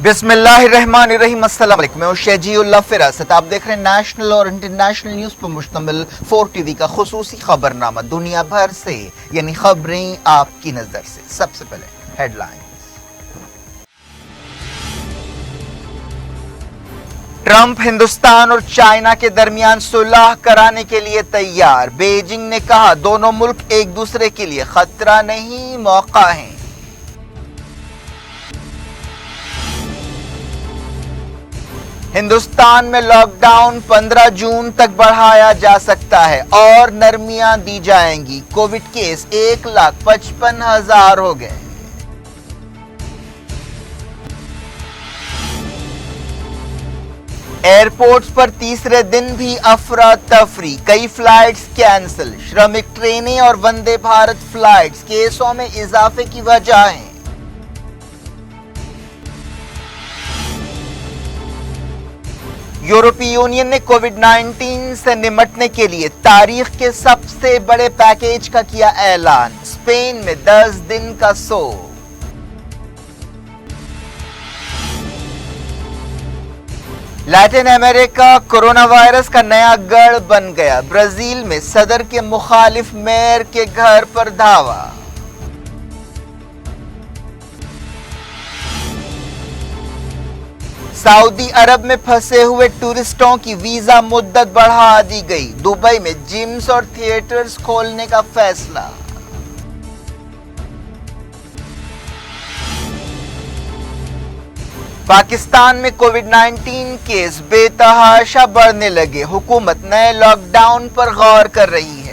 बिस्मिल्लाहिर्रहमानिर्रहीम। अस्सलाम वालेकुम। मैं शहजीउल्लाह फिरासत। आप देख रहे हैं नेशनल और इंटरनेशनल न्यूज़ पर मुश्तमिल 4 टीवी का खुसूसी खबरनामा दुनिया भर से, यानी खबरें आपकी नजर से। सबसे पहले हेडलाइंस। ट्रंप हिंदुस्तान और चाइना के दरमियान सुलह कराने के लिए तैयार। बीजिंग ने कहा दोनों मुल्क एक दूसरे के लिए खतरा नहीं, मौका है। हिंदुस्तान में लॉकडाउन 15 जून तक बढ़ाया जा सकता है और नरमियां दी जाएंगी। कोविड केस 1,55,000 हो गए। एयरपोर्ट्स पर तीसरे दिन भी अफरा तफरी, कई फ्लाइट्स कैंसिल। श्रमिक ट्रेनें और वंदे भारत फ्लाइट्स केसों में इजाफे की वजहें। यूरोपीय यूनियन ने कोविड-19 से निपटने के लिए तारीख के सबसे बड़े पैकेज का किया ऐलान। स्पेन में 10 दिन का सोग। लैटिन अमेरिका कोरोना वायरस का नया गढ़ बन गया। ब्राजील में सदर के मुखालिफ मेयर के घर पर धावा। सऊदी अरब में फंसे हुए टूरिस्टों की वीजा मुद्दत बढ़ा दी गई। दुबई में जिम्स और थिएटर्स खोलने का फैसला। पाकिस्तान में कोविड-19 केस बेतहाशा बढ़ने लगे। हुकूमत नए लॉकडाउन पर गौर कर रही है।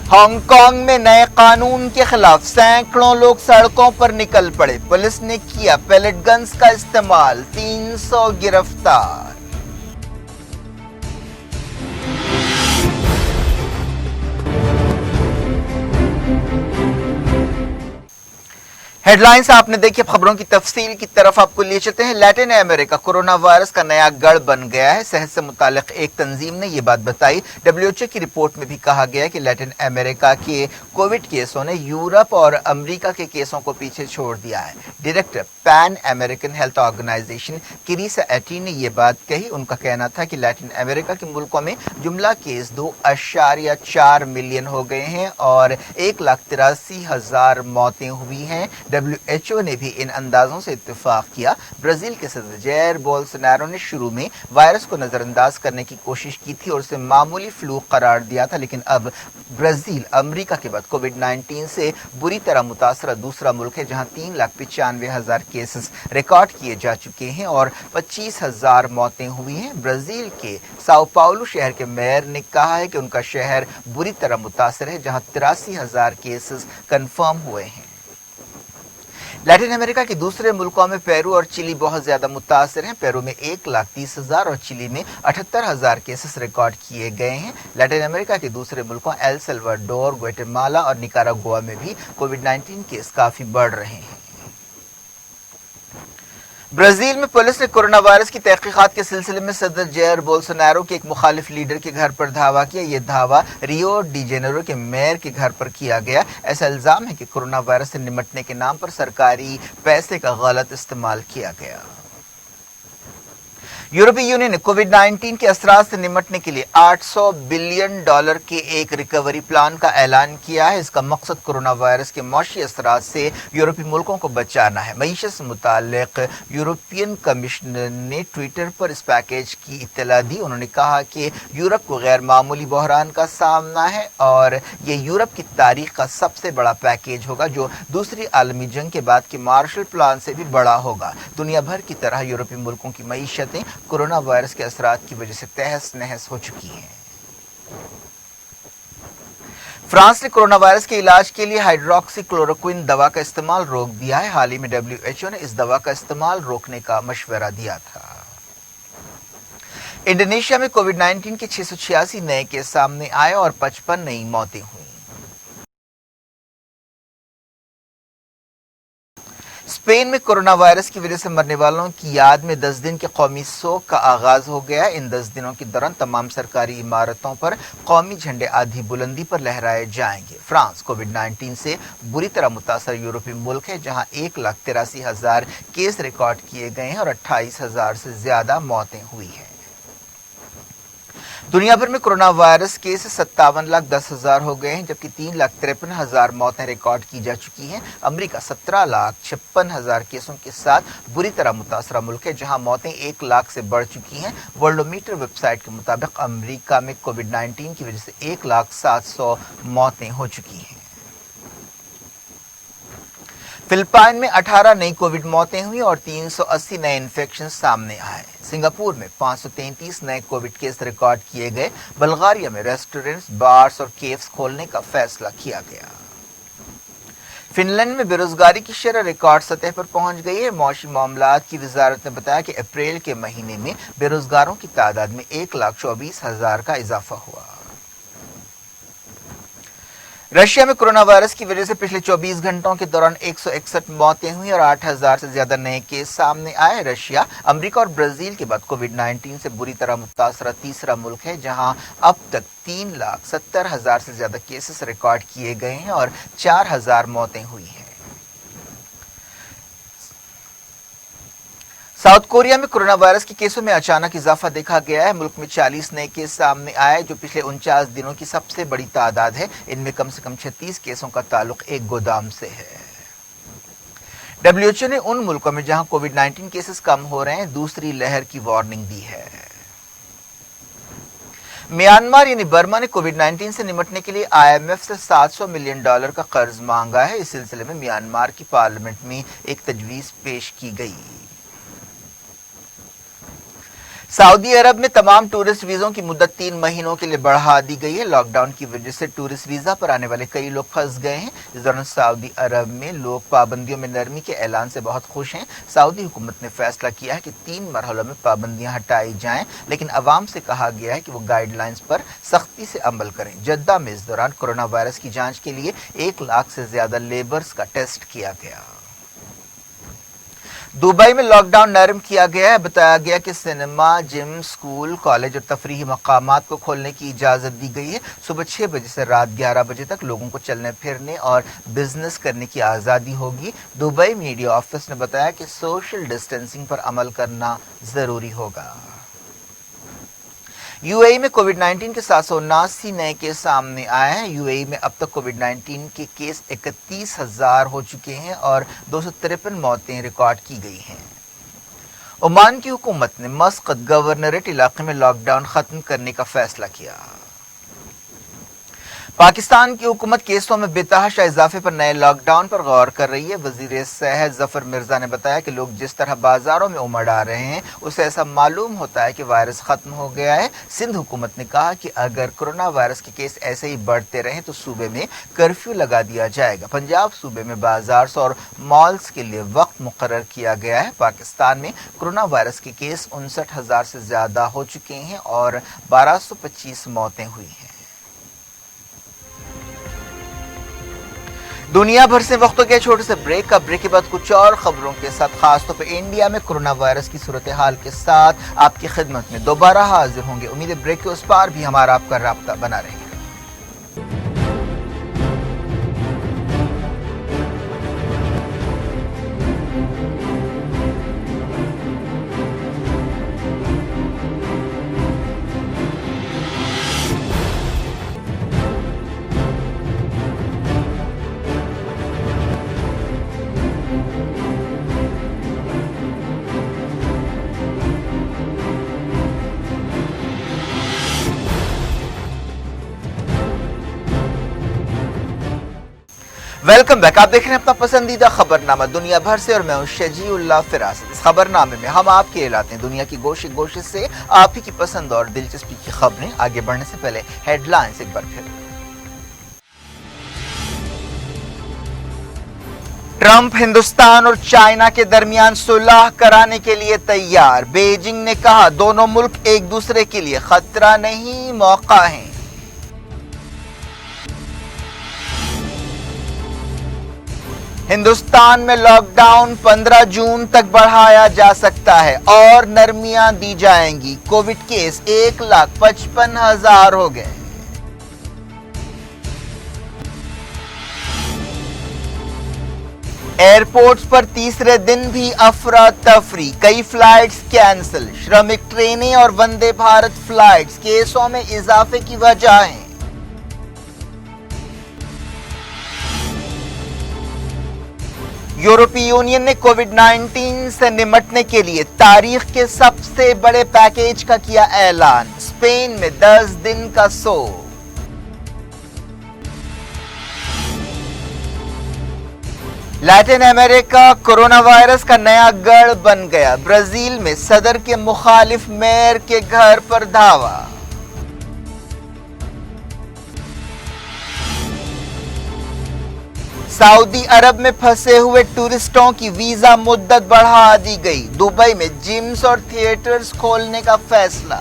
हांगकांग में नए कानून के खिलाफ सैकड़ों लोग सड़कों पर निकल पड़े। पुलिस ने किया पेलेट गन्स का इस्तेमाल। 300 गिरफ्तार। हेडलाइंस आपने देखी। खबरों की तफसील की तरफ आपको लिए चलते हैं। लैटिन अमेरिका कोरोना वायरस का नया गढ़ बन गया है। सेहत से मुतालिक एक तंजीम ने यह बात बताई। WHO की रिपोर्ट में भी कहा गया कि लैटिन अमेरिका के कोविड केसों ने यूरोप और अमेरिका के केसों को पीछे छोड़ दिया है। Director Pan American Health Organization Carissa Etienne ने यह बात कही। उनका कहना था कि लैटिन अमेरिका के मुल्कों में जुमला केस 2.4 मिलियन हो गए हैं और 1,83,000 मौतें हुई हैं। WHO ने भी इन अंदाजों से इत्तेफाक किया। ब्राजील के सदर जैर बोल्सोनारो ने शुरू में वायरस को नजरअंदाज करने की कोशिश की थी और उसे मामूली फ्लू करार दिया था, लेकिन अब ब्राजील अमेरिका के बाद कोविड-19 से बुरी तरह मुतासरा दूसरा मुल्क है, जहां 3,95,000 केसेस रिकॉर्ड किए जा चुके हैं और 25,000 मौतें हुई हैं। ब्राजील के साओ पाउलो शहर के मेयर ने कहा है कि उनका शहर बुरी तरह मुतासर है, जहां 83,000 केसेस कंफर्म हुए हैं। लैटिन अमेरिका के दूसरे मुल्कों में पेरू और चिली बहुत ज्यादा मुतासर हैं। पेरू में 1,30,000 और चिली में 78,000 केसेस रिकॉर्ड किए गए हैं। लैटिन अमेरिका के दूसरे मुल्कों एल सल्वाडोर, ग्वाटेमाला और निकारागुआ में भी कोविड-19 केस काफी बढ़ रहे हैं। ब्राजील में पुलिस ने कोरोना वायरस की तहकीकात के सिलसिले में सदर जैर बोल्सोनारो के एक मुखालिफ लीडर के घर पर धावा किया। यह धावा रियो डी जेनेरो के मेयर के घर पर किया गया। ऐसा इल्जाम है कि कोरोना वायरस से निपटने के नाम पर सरकारी पैसे का गलत इस्तेमाल किया गया। यूरोपीय यूनियन ने कोविड-19 के असरात से निपटने के लिए $800 बिलियन के एक रिकवरी प्लान का ऐलान किया है। इसका मकसद कोरोना वायरस के मौशी असरात से यूरोपीय मुल्कों को बचाना है। मईशत से मुताल्लिक यूरोपियन कमिश्नर ने ट्विटर पर इस पैकेज की इत्तला दी। उन्होंने कहा कि यूरोप को गैर मामूली बहरान का सामना है और ये यूरोप की तारीख का सबसे बड़ा पैकेज होगा, जो दूसरी आलमी जंग के बाद के मार्शल प्लान से भी बड़ा होगा। दुनिया भर की तरह यूरोपीय मुल्कों की मईशतें कोरोना वायरस के असरात की वजह से तहस नहस हो चुकी हैं। फ्रांस ने कोरोना वायरस के इलाज के लिए हाइड्रोक्सीक्लोरोक्विन दवा का इस्तेमाल रोक दिया है। हाल ही में WHO ने इस दवा का इस्तेमाल रोकने का मशवरा दिया था। इंडोनेशिया में कोविड-19 के 686 नए केस सामने आए और 55 नई मौतें हुई। स्पेन में कोरोना वायरस की वजह से मरने वालों की याद में 10 दिन के कौमी शोक का आगाज हो गया। इन 10 दिनों के दौरान तमाम सरकारी इमारतों पर कौमी झंडे आधी बुलंदी पर लहराए जाएंगे। फ्रांस कोविड-19 से बुरी तरह मुतासर यूरोपीय मुल्क है, जहां 1,83,000 केस रिकॉर्ड किए गए हैं और 28,000 से ज्यादा मौतें हुई हैं। दुनिया भर में कोरोना वायरस केस 57,10,000 हो गए हैं, जबकि 3,53,000 मौतें रिकॉर्ड की जा चुकी हैं। अमेरिका 17,56,000 केसों के साथ बुरी तरह मुतासरा मुल्क है, जहां मौतें 1 लाख से बढ़ चुकी हैं। वर्ल्डोमीटर वेबसाइट के मुताबिक अमेरिका में कोविड-19 की वजह से 1,07,000 मौतें हो चुकी हैं। फिलिपाइन में 18 नई कोविड मौतें हुई और 380 नए इन्फेक्शन सामने आए। सिंगापुर में 533 नए कोविड केस रिकॉर्ड किए गए। बल्गारिया में रेस्टोरेंट्स, बार्स और केफ्स खोलने का फैसला किया गया। फिनलैंड में बेरोजगारी की शरह रिकॉर्ड सतह पर पहुंच गई है। मौसमी मामलात की वजारत ने बताया कि अप्रैल के महीने में बेरोजगारों की तादाद में 1,24,000 का इजाफा हुआ। रशिया में कोरोना वायरस की वजह से पिछले 24 घंटों के दौरान 161 मौतें हुई और 8,000 से ज्यादा नए केस सामने आए। रशिया, अमेरिका और ब्राजील के बाद कोविड-19 से बुरी तरह मुतासरा तीसरा मुल्क है, जहां अब तक 3,70,000 से ज्यादा केसेस रिकॉर्ड किए गए हैं और 4,000 मौतें हुई हैं। साउथ कोरिया में कोरोना वायरस के केसों में अचानक इजाफा देखा गया है। मुल्क में 40 नए केस सामने आए, जो पिछले 49 दिनों की सबसे बड़ी तादाद है। इनमें कम से कम 36 केसों का ताल्लुक एक गोदाम से है। WHO ने उन मुल्कों में जहां कोविड-19 केसेस कम हो रहे हैं, दूसरी लहर की वार्निंग दी है। म्यांमार यानी बर्मा ने कोविड-19 से निपटने के लिए IMF से $700 मिलियन का कर्ज मांगा है। इस सिलसिले में म्यांमार की पार्लियामेंट में एक तजवीज पेश की गई। सऊदी अरब में तमाम टूरिस्ट वीजों की मुद्दत 3 महीनों के लिए बढ़ा दी गई है। लॉकडाउन की वजह से टूरिस्ट वीजा पर आने वाले कई लोग फंस गए हैं। इस दौरान सऊदी अरब में लोग पाबंदियों में नरमी के ऐलान से बहुत खुश हैं। सऊदी हुकूमत ने फैसला किया है कि 3 मरहलों में पाबंदियां हटाई जाएं, लेकिन अवाम से कहा गया है कि वो गाइडलाइंस पर सख्ती से अमल करें। जद्दा में इस दौरान कोरोना वायरस की जांच के लिए 1 लाख से ज्यादा लेबर्स का टेस्ट किया गया। दुबई में लॉकडाउन नरम किया गया है। बताया गया कि सिनेमा, जिम, स्कूल, कॉलेज और तफरीही मकामात को खोलने की इजाजत दी गई है। सुबह 6 बजे से रात 11 बजे तक लोगों को चलने फिरने और बिजनेस करने की आज़ादी होगी। दुबई मीडिया ऑफिस ने बताया कि सोशल डिस्टेंसिंग पर अमल करना जरूरी होगा। यूएई में कोविड-19 के 779 नए केस सामने आए हैं। यूएई में अब तक कोविड-19 के केस 31,000 हो चुके हैं और 253 मौतें रिकॉर्ड की गई हैं। ओमान की हुकूमत ने मस्कत गवर्नरेट इलाके में लॉकडाउन खत्म करने का फैसला किया। पाकिस्तान की हुकूमत केसों में बेतहाशा इजाफे पर नए लॉकडाउन पर गौर कर रही है। वजीर सेहत जफर मिर्जा ने बताया कि लोग जिस तरह बाजारों में उमड़ आ रहे हैं, उससे ऐसा मालूम होता है कि वायरस खत्म हो गया है। सिंध हुकूमत ने कहा कि अगर कोरोना वायरस के केस ऐसे ही बढ़ते रहे तो सूबे में कर्फ्यू लगा दिया जाएगा। पंजाब सूबे में बाजार और मॉल्स के लिए वक्त मुकर्रर किया गया है। पाकिस्तान में कोरोना वायरस के केस 59,000 से ज्यादा हो चुके हैं और 1225 मौतें हुई हैं। दुनिया भर से वक्त हो गया छोटे से ब्रेक का। ब्रेक के बाद कुछ और खबरों के साथ, खासतौर पर इंडिया में कोरोना वायरस की सूरत हाल के साथ आपकी खिदमत में दोबारा हाजिर होंगे। उम्मीद है ब्रेक के उस पार भी हमारा आपका राब्ता बना रहेगा। Welcome back. आप देख रहे हैं अपना पसंदीदा खबरनामा दुनिया भर से और मैं हूं शजीउल्लाह फिरासत। इस खबरनामे में हम आपके लाते हैं दुनिया की गोशे गोशे से आप ही की पसंद और दिलचस्पी की खबरें। आगे बढ़ने से पहले हेडलाइंस एक बार फिर। ट्रंप हिंदुस्तान और चाइना के दरमियान सुलह कराने के लिए तैयार। बीजिंग ने कहा दोनों मुल्क एक दूसरे के लिए खतरा नहीं, मौका है। हिंदुस्तान में लॉकडाउन 15 जून तक बढ़ाया जा सकता है और नरमियां दी जाएंगी। कोविड केस 1,55,000 हो गए। एयरपोर्ट्स पर तीसरे दिन भी अफरा तफरी, कई फ्लाइट्स कैंसिल। श्रमिक ट्रेनें और वंदे भारत फ्लाइट्स केसों में इजाफे की वजहें। यूरोपीय यूनियन ने कोविड-19 से निपटने के लिए तारीख के सबसे बड़े पैकेज का किया ऐलान। स्पेन में 10 दिन का सोग। लैटिन अमेरिका कोरोना वायरस का नया गढ़ बन गया। ब्राजील में सदर के मुखालिफ मेयर के घर पर धावा। सऊदी अरब में फंसे हुए टूरिस्टों की वीजा मुद्दत बढ़ा दी गई। दुबई में जिम्स और थिएटर्स खोलने का फैसला।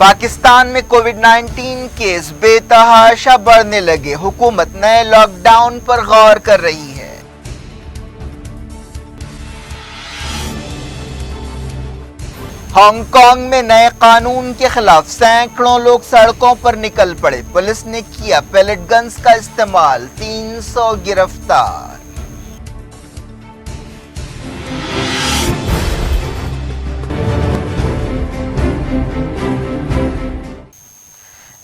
पाकिस्तान में कोविड-19 केस बेतहाशा बढ़ने लगे। हुकूमत नए लॉकडाउन पर गौर कर रही है। हांगकांग में नए कानून के खिलाफ सैकड़ों लोग सड़कों पर निकल पड़े। पुलिस ने किया पैलेट गन्स का इस्तेमाल। 300 गिरफ्तार।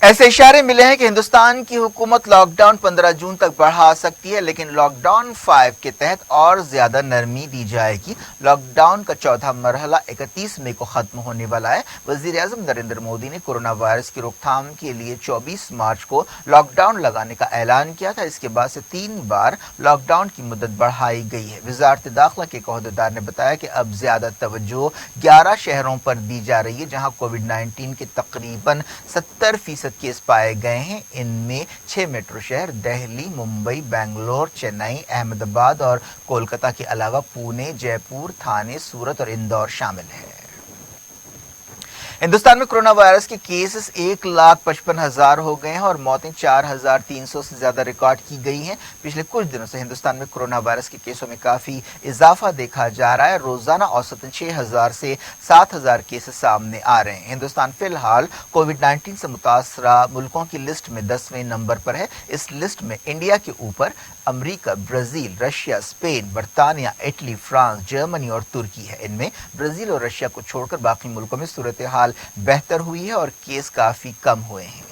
ऐसे इशारे मिले हैं कि हिंदुस्तान की हुकूमत लॉकडाउन 15 जून तक बढ़ा सकती है, लेकिन लॉकडाउन 5 के तहत और ज्यादा नरमी दी जाएगी। लॉकडाउन का चौथा मरहला 31 मई को खत्म होने वाला है। वजीर आजम नरेंद्र मोदी ने कोरोना वायरस की रोकथाम के लिए 24 मार्च को लॉकडाउन लगाने का ऐलान किया था। इसके बाद से 3 बार लॉकडाउन की मुद्दत बढ़ाई गई है। वजारत दाखिला के एक ओहदेदार ने बताया कि अब ज्यादा तवज्जो 11 शहरों पर दी जा रही है, जहां कोविड-19 के तकरीबन 70% केस पाए गए हैं। इनमें 6 मेट्रो शहर दिल्ली, मुंबई, बेंगलोर, चेन्नई, अहमदाबाद और कोलकाता के अलावा पुणे, जयपुर, थाने, सूरत और इंदौर शामिल है। हिंदुस्तान में कोरोना वायरस के केसेस 1,55,000 हो गए हैं और मौतें 4,300 से ज्यादा रिकॉर्ड की गई हैं। पिछले कुछ दिनों से हिंदुस्तान में कोरोना वायरस के केसों में काफी इजाफा देखा जा रहा है। रोजाना औसतन 6,000 से 7,000 केसेस सामने आ रहे हैं। हिंदुस्तान फिलहाल कोविड-19 से मुतासरा मुल्कों की लिस्ट में 10वें नंबर पर है। इस लिस्ट में इंडिया के ऊपर अमेरिका, ब्राजील, रशिया, स्पेन, बर्तानिया, इटली, फ्रांस, जर्मनी और तुर्की है। इनमें ब्राजील और रशिया को छोड़कर बाकी मुल्कों में सूरत हाल बेहतर हुई है और केस काफी कम हुए हैं।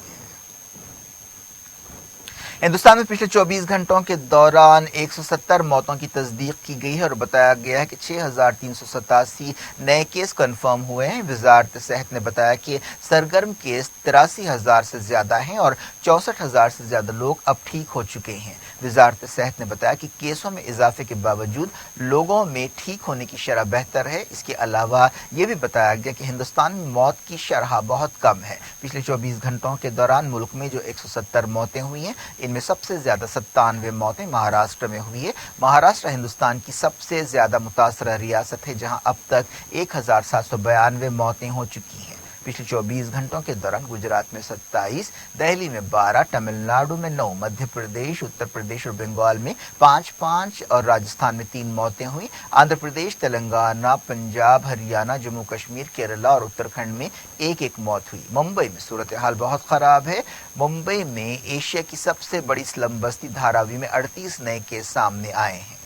हिंदुस्तान में पिछले 24 घंटों के दौरान 170 मौतों की तस्दीक की गई है और बताया गया है कि 6,387 नए केस कंफर्म हुए हैं। वजारत सेहत ने बताया कि सरगर्म केस 83,000 से ज्यादा हैं और 64,000 से ज्यादा लोग अब ठीक हो चुके हैं। वजारत सेहत ने बताया कि केसों में इजाफे के बावजूद लोगों में ठीक होने की शरह बेहतर है। इसके अलावा यह भी बताया गया कि हिंदुस्तान में मौत की शरह बहुत कम है। पिछले 24 घंटों के दौरान मुल्क में जो 170 मौतें हुई हैं, इनमें सबसे ज्यादा 97 मौतें महाराष्ट्र में हुई है। महाराष्ट्र हिंदुस्तान की सबसे ज्यादा मुतासरा रियासत है, जहां अब तक 1,792 मौतें हो चुकी हैं। पिछले 24 घंटों के दौरान गुजरात में 27, दिल्ली में 12, तमिलनाडु में 9, मध्य प्रदेश, उत्तर प्रदेश और बंगाल में 5-5 और राजस्थान में 3 मौतें हुई। आंध्र प्रदेश, तेलंगाना, पंजाब, हरियाणा, जम्मू कश्मीर, केरला और उत्तराखंड में 1-1 मौत हुई। मुंबई में सूरत हाल बहुत खराब है। मुंबई में एशिया की सबसे बड़ी स्लम बस्ती धारावी में 38 नए केस सामने आए हैं।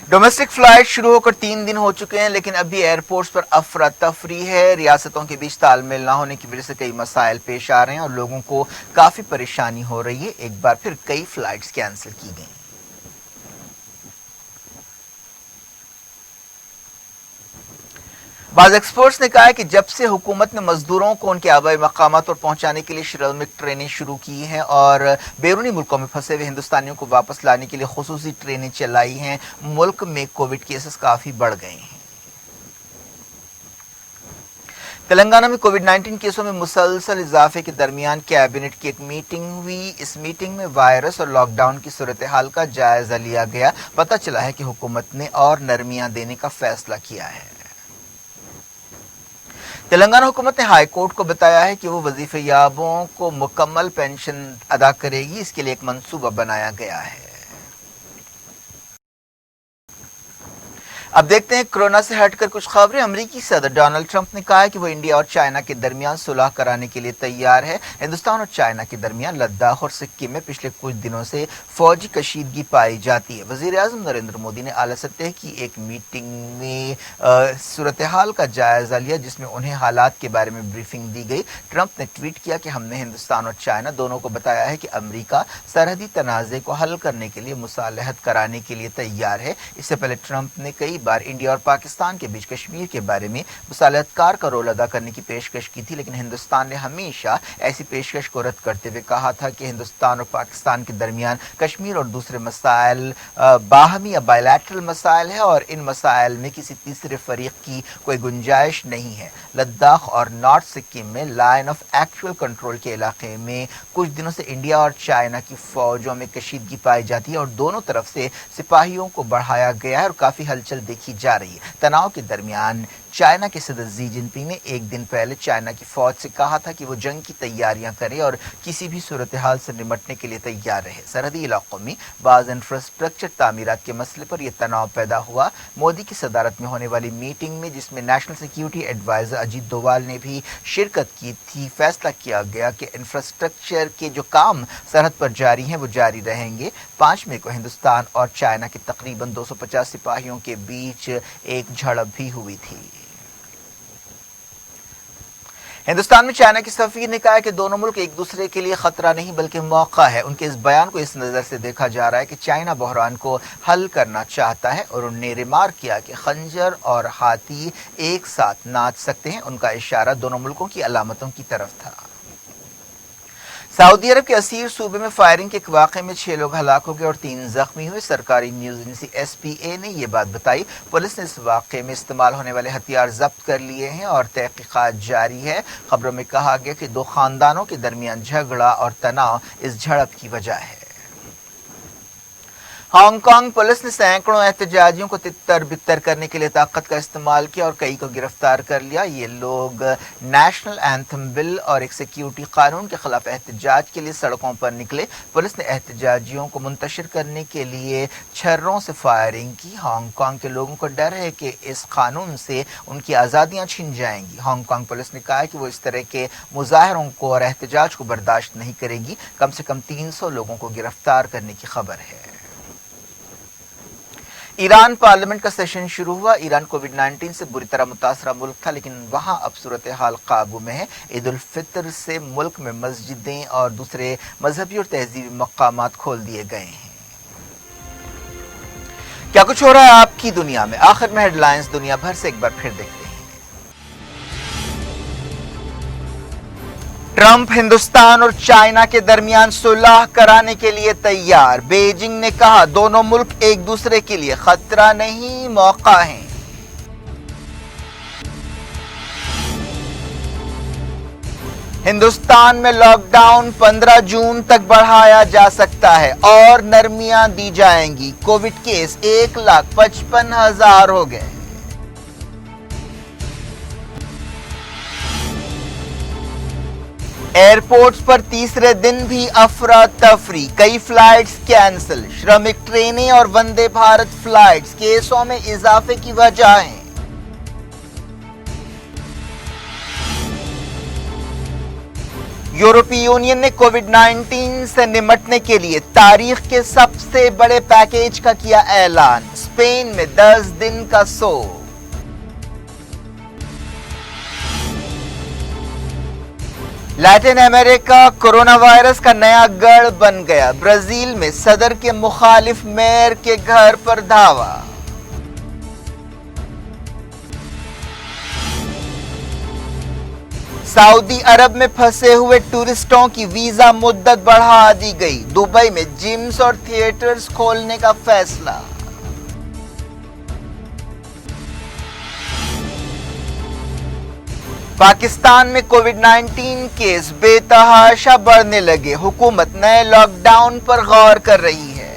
डोमेस्टिक फ्लाइट शुरू होकर 3 दिन हो चुके हैं, लेकिन अभी एयरपोर्ट्स पर अफरा तफरी है। रियासतों के बीच तालमेल न होने की वजह से कई मसाइल पेश आ रहे हैं और लोगों को काफी परेशानी हो रही है। एक बार फिर कई फ्लाइट्स कैंसिल की गई। बाज़ एक्सपर्ट्स ने कहा है कि जब से हुकूमत ने मजदूरों को उनके आबाई मकामात पर पहुंचाने के लिए श्रमिक ट्रेनें शुरू की हैं और बैरूनी मुल्कों में फंसे हुए हिंदुस्तानियों को वापस लाने के लिए खुसूसी ट्रेनें चलाई हैं, मुल्क में कोविड केसेस काफी बढ़ गए हैं। तेलंगाना में कोविड-19 केसों में मुसलसल इजाफे के दरमियान कैबिनेट की एक मीटिंग हुई। इस मीटिंग में वायरस और लॉकडाउन की सूरत हाल का जायजा लिया गया। पता चला है कि हुकूमत ने और नरमियां देने का फैसला किया है। تلنگانہ حکومت نے ہائی کورٹ کو بتایا ہے کہ وہ وظیفہ یابوں کو مکمل پینشن ادا کرے گی، اس کے لیے ایک منصوبہ بنایا گیا ہے۔ اب دیکھتے ہیں کورونا سے ہٹ کر کچھ خبریں۔ امریکی صدر ڈونلڈ ٹرمپ نے کہا ہے کہ وہ انڈیا اور چائنا کے درمیان صلح کرانے کے لیے تیار ہے۔ ہندوستان اور چائنا کے درمیان لداخ اور سکم میں پچھلے کچھ دنوں سے فوجی کشیدگی پائی جاتی ہے۔ وزیر اعظم نریندر مودی نے اعلیٰ سطح کی ایک میٹنگ میں صورتحال کا جائزہ لیا، جس میں انہیں حالات کے بارے میں بریفنگ دی گئی۔ ٹرمپ نے ٹویٹ کیا کہ ہم نے ہندوستان اور چائنا دونوں کو بتایا ہے کہ امریکہ سرحدی تنازع کو حل کرنے کے لیے مصالحت کرانے کے لیے تیار ہے۔ اس سے پہلے ٹرمپ نے کئی بار انڈیا اور پاکستان کے بیچ کشمیر کے بارے میں مصالحت کار کا رول ادا کرنے کی پیشکش کی تھی، لیکن ہندوستان نے ہمیشہ ایسی پیشکش کو رد کرتے ہوئے کہا تھا کہ ہندوستان اور پاکستان کے درمیان کشمیر اور دوسرے مسائل باہمی یا بائیلیٹرل مسائل ہیں اور ان مسائل میں کسی تیسرے فریق کی کوئی گنجائش نہیں ہے۔ لداخ اور نارتھ سکم میں لائن آف ایکچوئل کنٹرول کے علاقے میں کچھ دنوں سے انڈیا اور چائنا کی فوجوں میں کشیدگی پائی جاتی ہے اور دونوں طرف سے سپاہیوں کو بڑھایا گیا ہے اور کافی ہلچل دیکھی جا رہی ہے۔ تناؤ کے درمیان چائنا کے صدر زی جن پنگ نے ایک دن پہلے چائنا کی فوج سے کہا تھا کہ وہ جنگ کی تیاریاں کرے اور کسی بھی صورتحال سے نمٹنے کے لیے تیار رہے۔ سرحدی علاقوں میں بعض انفراسٹرکچر تعمیرات کے مسئلے پر یہ تناؤ پیدا ہوا۔ مودی کی صدارت میں ہونے والی میٹنگ میں، جس میں نیشنل سیکیورٹی ایڈوائزر اجیت ڈووال نے بھی شرکت کی تھی، فیصلہ کیا گیا کہ انفراسٹرکچر کے جو کام سرحد پر جاری ہیں وہ جاری رہیں گے۔ 5 مئی کو ہندوستان اور چائنا کے تقریباً 250 سپاہیوں کے بیچ ایک جھڑپ بھی ہوئی تھی۔ ہندوستان میں چائنا کے سفیر نے کہا ہے کہ دونوں ملک ایک دوسرے کے لیے خطرہ نہیں بلکہ موقع ہے۔ ان کے اس بیان کو اس نظر سے دیکھا جا رہا ہے کہ چائنا بحران کو حل کرنا چاہتا ہے اور انہوں نے ریمارک کیا کہ خنجر اور ہاتھی ایک ساتھ ناچ سکتے ہیں۔ ان کا اشارہ دونوں ملکوں کی علامتوں کی طرف تھا۔ سعودی عرب کے اسیر صوبے میں فائرنگ کے ایک واقعے میں 6 لوگ ہلاک ہو گئے اور 3 زخمی ہوئے۔ سرکاری نیوز ایجنسی SPA نے یہ بات بتائی۔ پولیس نے اس واقعے میں استعمال ہونے والے ہتھیار ضبط کر لیے ہیں اور تحقیقات جاری ہے۔ خبروں میں کہا گیا کہ 2 خاندانوں کے درمیان جھگڑا اور تناؤ اس جھڑپ کی وجہ ہے۔ ہانگ کانگ پولیس نے سینکڑوں احتجاجیوں کو تتر بتر کرنے کے لیے طاقت کا استعمال کیا اور کئی کو گرفتار کر لیا۔ یہ لوگ نیشنل اینتھم بل اور ایک سیکیورٹی قانون کے خلاف احتجاج کے لیے سڑکوں پر نکلے۔ پولیس نے احتجاجیوں کو منتشر کرنے کے لیے چھروں سے فائرنگ کی۔ ہانگ کانگ کے لوگوں کو ڈر ہے کہ اس قانون سے ان کی آزادیاں چھن جائیں گی۔ ہانگ کانگ پولیس نے کہا ہے کہ وہ اس طرح کے مظاہروں کو اور احتجاج کو برداشت نہیں کرے گی۔ کم سے کم 300 لوگوں کو گرفتار کرنے کی خبر ہے۔ ایران پارلیمنٹ کا سیشن شروع ہوا۔ ایران کووڈ-19 سے بری طرح متاثرہ ملک تھا، لیکن وہاں اب صورتحال قابو میں ہے۔ عید الفطر سے ملک میں مسجدیں اور دوسرے مذہبی اور تہذیبی مقامات کھول دیے گئے ہیں۔ کیا کچھ ہو رہا ہے آپ کی دنیا میں؟ آخر میں ہیڈ لائنز دنیا بھر سے ایک بار پھر دیکھتے ہیں۔ ٹرمپ ہندوستان اور چائنا کے درمیان صلح کرانے کے لیے تیار۔ بیجنگ نے کہا دونوں ملک ایک دوسرے کے لیے خطرہ نہیں، موقع ہیں۔ ہندوستان میں لاک ڈاؤن 15 جون تک بڑھایا جا سکتا ہے اور نرمیاں دی جائیں گی۔ کووڈ کیس 1,55,000 ہو گئے۔ ایئرپورٹس پر تیسرے دن بھی افراتفری، کئی فلائٹس کینسل۔ شرمک ٹرینیں اور وندے بھارت فلائٹس کیسوں میں اضافے کی وجہ ہیں۔ یورپی یونین نے کووڈ-19 سے نمٹنے کے لیے تاریخ کے سب سے بڑے پیکیج کا کیا اعلان۔ اسپین میں 10 دن کا سوگ۔ لیٹن امریکہ کورونا وائرس کا نیا گڑھ بن گیا۔ برازیل میں صدر کے مخالف میئر کے گھر پر دھاوا۔ سعودی عرب میں پھنسے ہوئے ٹورسٹوں کی ویزا مدت بڑھا دی گئی۔ دبئی میں جمز اور تھیٹرز کھولنے کا فیصلہ۔ پاکستان میں کووڈ-19 کیس بے تحاشا بڑھنے لگے۔ حکومت نئے لاک ڈاؤن پر غور کر رہی ہے۔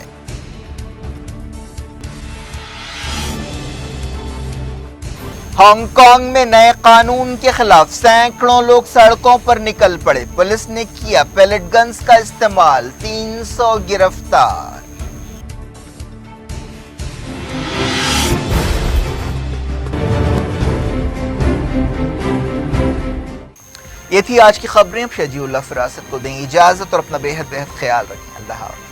ہانگ کانگ میں نئے قانون کے خلاف سینکڑوں لوگ سڑکوں پر نکل پڑے، پولیس نے کیا پیلٹ گنز کا استعمال، 300 گرفتار۔ یہ تھی آج کی خبریں، شجیع اللہ فراست کو دیں اجازت اور اپنا بے حد خیال رکھیں۔ اللہ حافظ۔